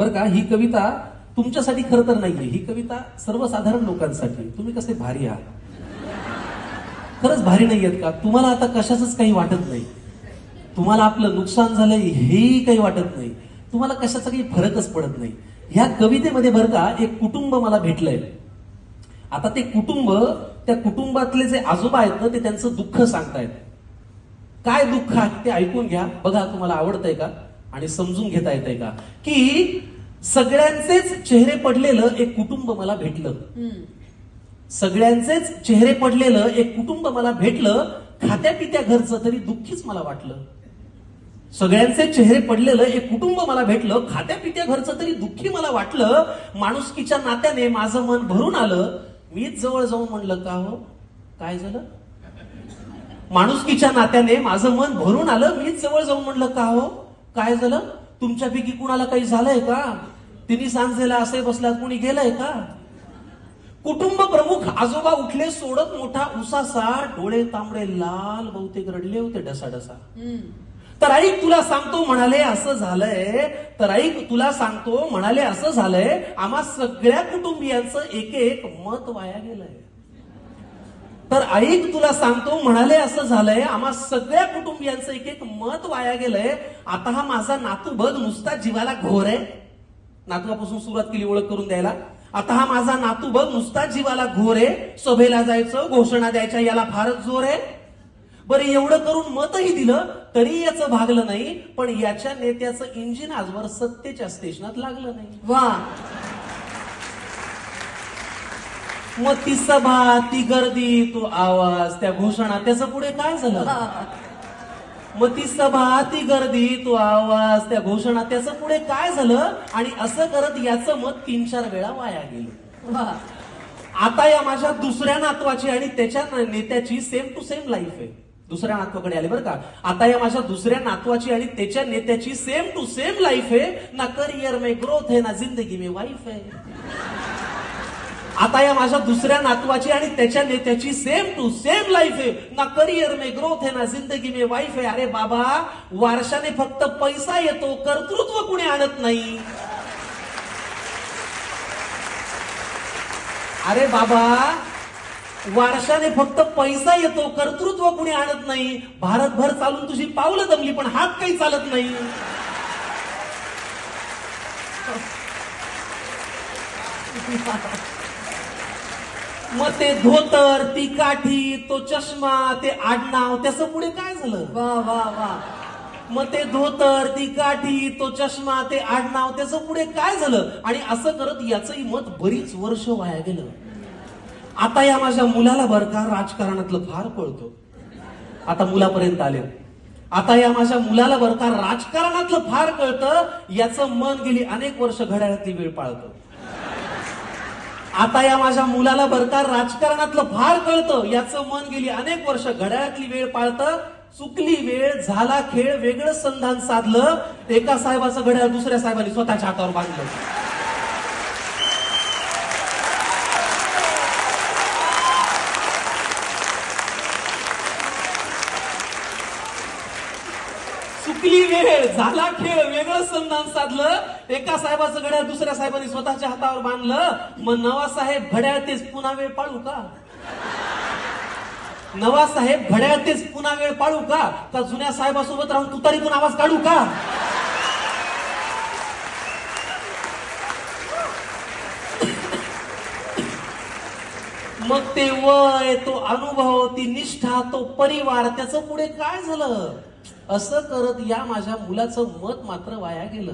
बरं का, ही कविता तुमच्यासाठी खरं तर नाहीये, ही कविता सर्वसाधारण लोकांसाठी. तुम्ही कसे भारी आहात, खरंच भारी नाहीयेत का? तुम्हाला आता कशाचंच काही वाटत नाही, तुम्हाला आपलं नुकसान झालंय हेही काही वाटत नाही, तुम्हाला कशाचा काही फरकच पडत नाही. ह्या कवितेमध्ये बरं का एक कुटुंब मला भेटलंय. आता ते कुटुंब, त्या कुटुंबातले जे आजोबा आहेत ना, ते त्यांचं दुःख सांगतायत. काय दुःख आहे ते ऐकून घ्या, बघा तुम्हाला आवडतंय का आणि समजून घेता येतंय का. की सगळ्यांचेच चेहरे पडलेलं एक कुटुंब मला भेटलं, सगळ्यांचेच चेहरे पडलेलं एक कुटुंब मला भेटलं, खात्या पित्या घरचं तरी दुःखीच मला वाटलं. सगळ्यांचे चेहरे पडलेलं एक कुटुंब मला भेटलं, खात्या पित्या घरचं तरी दुःखी मला वाटलं. माणुसकीच्या नात्याने माझं मन भरून आलं, मीच जवळ जाऊन म्हणलं का हो काय झालं. माणुसकीच्या नात्याने माझं मन भरून आलं, मीच जवळ जाऊन म्हणलं का हो काय झालं. तुमच्यापैकी कुणाला काही झालंय का, तिने सांजेला असे बसल्यात, कुणी गेलंय का. कुटुंब प्रमुख आजोबा उठले सोडत मोठा उसासा, डोळे तांबडे लाल, बहुतेक रडले होते डसाडसा. तर ऐक तुला सांगतो म्हणाले असं झालंय, तर ऐक तुला सांगतो म्हणाले असं झालंय, आम्हा सगळ्या कुटुंबियांचं एक एक मत वाया गेलंय. तर ऐक तुला सांगतो म्हणाले असं झालंय, आम्हा सगळ्या कुटुंबियांचं एक एक मत वाया गेलंय. आता हा माझा नातू बघ नुसता जीवाला घोर आहे. नातवापासून सुरुवात केली ओळख करून द्यायला. आता हा माझा नातू बघ नुसता जीवाला घोर आहे, सभेला जायचं, घोषणा द्यायच्या याला फारच जोर आहे. बरं एवढं करून मतही दिलं तरी याचं भागलं नाही, पण याच्या नेत्याचं इंजिन आजवर सत्तेच्या स्टेशनात लागलं नाही. वा, मग ती सभा, ती गर्दी, तो आवाज, त्या घोषणा, त्याचं पुढे काय झालं. मग ती सभा, ती गर्दी, तो आवाज, त्या घोषणा, त्याचं पुढे काय झालं. आणि असं करत याचं मत 3-4 वेळा वाया गेलं. वा, आता या माझ्या दुसऱ्या नातवाची आणि त्याच्या नेत्याची सेम टू सेम लाईफ आहे. दुसऱ्या नातवाकडे आले बरं का. आता या माझ्या दुसऱ्या नातवाची आणि त्याच्या नेत्याची सेम टू सेम लाईफ आहे. ना करियर में ग्रोथ है ना जिंदगी में वाईफ है. आता या माझ्या दुसऱ्या नातवाची आणि त्याच्या नेत्याची सेम टू सेम लाईफ आहे. ना करियर में ग्रोथ है ना जिंदगी में वाईफ है. अरे बाबा, वारशाने फक्त पैसा येतो, कर्तृत्व कुणी आणत नाही. अरे बाबा, वारशाने फक्त पैसा येतो, कर्तृत्व कुणी आणत नाही. भारतभर चालून तुझी पावलं दमली पण हात काही चालत नाही. मग ते धोतर, ती काठी, तो चष्मा, ते आडनाव, त्याचं पुढे काय झालं. वा, वा, वा. मग ते धोतर, ती काठी, तो चष्मा, ते आडनाव, त्याचं पुढे काय झालं. आणि असं करत याचंही मत बरीच वर्ष वाया गेलं. आता या माझ्या मुलाला बरं का राजकारणातलं फार कळतं. आता मुलापर्यंत आले. आता या माझ्या मुलाला बरं का राजकारणातलं फार कळतं. याचं मन गेली अनेक वर्ष घड्याळातली वेळ पाळतं. आता या माझ्या मुलाला बरं का राजकारणातलं फार कळतं. याचं मन गेली अनेक वर्ष घड्याळातली वेळ पाळतं. चुकली वेळ, झाला खेळ, वेगळं संधान साधलं. एका साहेबाचं घड्याळ दुसऱ्या साहेबांनी स्वतःच्या हातावर बांधलं. चुकली वेळ, झाला खेळ, वेगळं संधान साधलं. एका साहेबाचं घड्याळ दुसऱ्या साहेबांनी स्वतःच्या हातावर बांधलं. मग नवा साहेब घड्याळ तेच पुन्हा वेळ पाळू का. नवा साहेब घड्याळ तेच पुन्हा वेळ पाळू का. का जुन्या साहेबासोबत राहून तुतारीतून आवाज काढू का. मग ते वय, तो अनुभव, ती निष्ठा, तो परिवार, त्याचं पुढे काय झालं. असं करत या माझ्या मुलाचं मत मात्र वाया गेलं.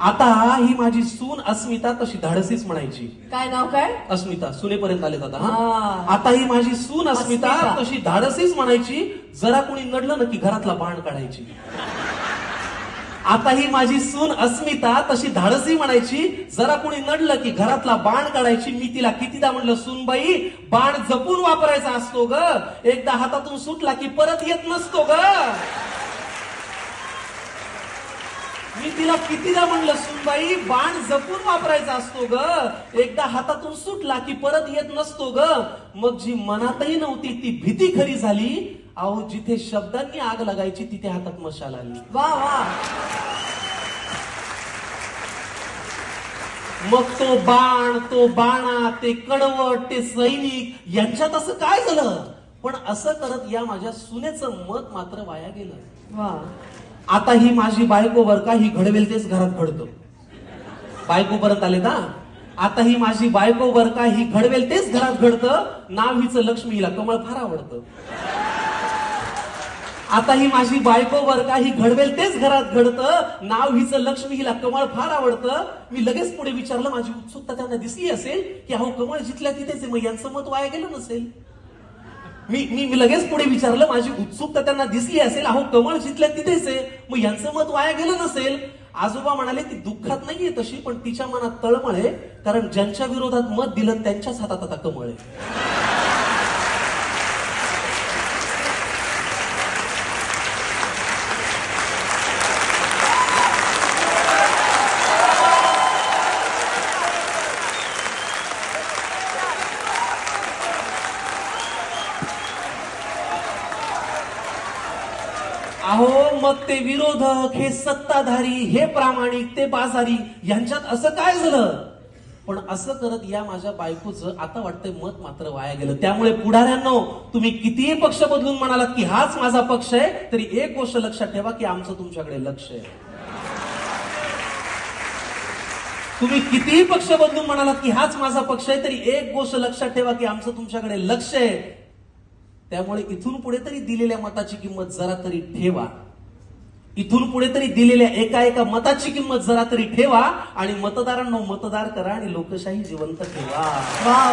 आता ही माझी सून अस्मिता तशी धाडसीच म्हणायची. काय नाव काय. अस्मिता, सुनेपर्यंत आले आता. हा. आता ही माझी सून अस्मिता अस्मिता तशी धाडसीच म्हणायची. जरा कोणी नडलं ना की घरातला बाण काढायची. आता ही माझी सून अस्मिता तशी धाडसी म्हणायची. जरा कोणी नडलं की घरातला बाण काढायची. मी तिला कितीदा म्हणलं, सूनबाई बाण जपून वापरायचा असतो ग, एकदा हातातून सुटला की परत येत नसतो ग. मी तिला कितीदा म्हणलं, सुनबाई बाण जपून वापरायचा असतो ग, एकदा हातातून सुटला की परत येत नसतो ग. मग जी मनातही नव्हती ती भीती खरी झाली. अहो, जिथे शब्दांनी आग लागायची तिथे हातात मशाल आली. वा वा. मग तो बाण, तो बाणा, ते कडवट, ते सैनिक यांच्यात असं काय झालं? पण असं करत या माझ्या सुनेचं मत मात्र वाया गेलं. वा. आता ही माझी बायको बर का, ही घडवेल तेच घरात घडतं. बायको परत आले ना. आता ही माझी बायको बर का, ही घडवेल तेच घरात घडतं. नाव हिचं लक्ष्मी, हिला कमळ फार आवडतं. आता ही माझी बायको बर का, ही घडवेल तेच घरात घडतं. नाव हिचं लक्ष्मी, हिला कमळ फार आवडतं. मी लगेच पुढे विचारलं, माझी उत्सुकता त्यांना दिसली असेल की अहो कमळ जिथल्या तिथेच आहे, मग यांचं मत वाया गेलं नसेल. मी लगेच पुढे विचारलं, माझी उत्सुकता त्यांना दिसली असेल, अहो कमळ जिथल्या तिथेच आहे, मग यांचं मत वाया गेलं नसेल. आजोबा म्हणाले, ती दुःखात नाहीये तशी, पण तिच्या मनात तळमळ आहे, कारण ज्यांच्या विरोधात मत दिलं त्यांच्याच हातात आता कमळ आहे. अहो मग ते विरोधक, हे सत्ताधारी, हे प्रामाणिक, ते बाजारी, यांच्यात असं काय झालं? पण असं करत या माझ्या बायकोचं आता वाटतंय मत मात्र वाया गेलं. त्यामुळे पुढाऱ्यांनो, तुम्ही कितीही पक्ष बदलून म्हणालात की हाच माझा पक्ष आहे, तरी एक गोष्ट लक्षात ठेवा की आमचं तुमच्याकडे लक्ष आहे. तुम्ही कितीही पक्ष बदलून म्हणालात की हाच माझा पक्ष आहे, तरी एक गोष्ट लक्षात ठेवा की आमचं तुमच्याकडे लक्ष आहे. त्यामुळे इथून पुढे तरी दिलेल्या मताची किंमत जरा तरी ठेवा. इथून पुढे तरी दिलेल्या एका एका मताची किंमत जरा तरी ठेवा आणि मतदारांनो मतदार करा आणि लोकशाही जिवंत ठेवा. वा.